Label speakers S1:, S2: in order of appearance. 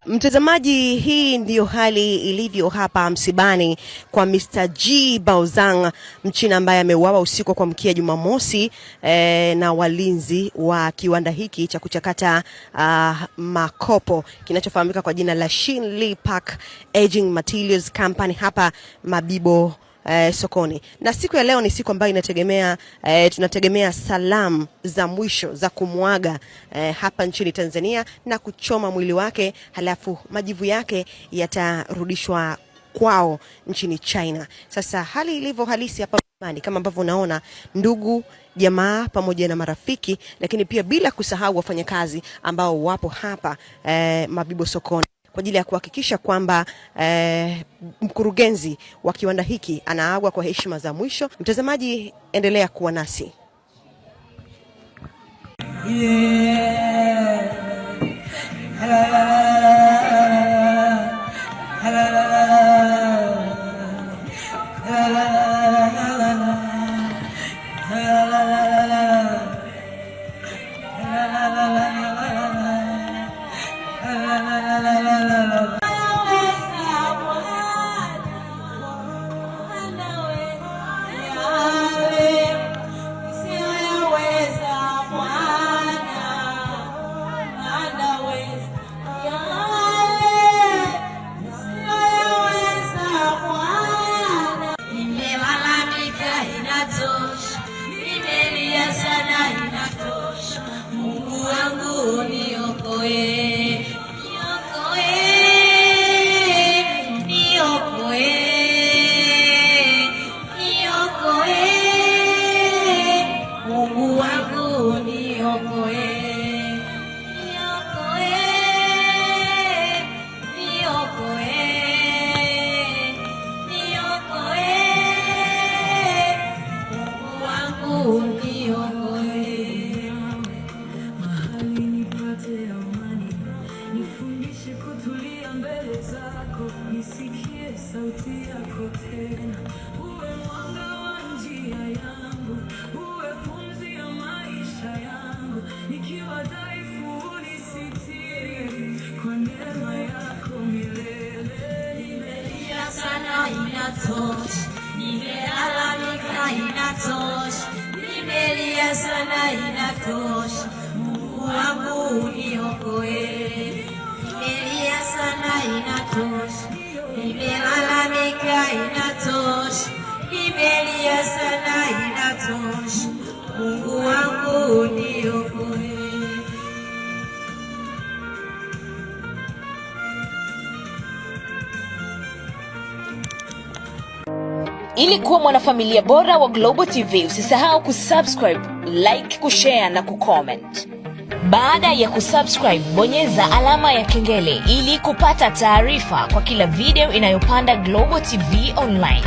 S1: Mtazamaji, hii ndiyo hali ilivyo hapa msibani kwa Mr. G Baozang, Mchina ambaye ameuawa usiku kwa mkia Jumamosi na walinzi wa kiwanda hiki cha kuchakata makopo kinachofahamika kwa jina la Shinli Park Aging Materials Company hapa Mabibo sokoni. Na siku ya leo ni siku ambayo tunategemea salamu za mwisho za kumuaga hapa nchini Tanzania na kuchoma mwili wake, halafu majivu yake yatarudishwa kwao nchini China. Sasa hali ilivyo halisi hapa kama ambavyo unaona, ndugu, jamaa pamoja na marafiki, lakini pia bila kusahau wafanyakazi ambao wapo hapa Mabibo sokoni kwa ajili ya kuhakikisha kwamba mkurugenzi wa kiwanda hiki anaagwa kwa heshima za mwisho. Mtazamaji, endelea kuwa nasi.
S2: Nisikie sauti yako tena, uwe mwanga wa njia yangu, uwe pumzi ya maisha yangu, nikiwa dhaifu unisitiri kwa neema yako milele.
S3: Nimelia sana inatosha, nimelalamika inatosha, nimelia sana inatosha, Mungu wangu uniokoe. Nimelia sana inatosha, nimelalamika inatosha, nimelia sana inatosha, Mungu wangu uniokoe.
S4: Ili kuwa mwanafamilia bora wa Global TV, usisahau kusubscribe, like, kushare na kucomment. Baada ya kusubscribe, bonyeza alama ya kengele ili kupata taarifa kwa kila video inayopanda Global TV Online.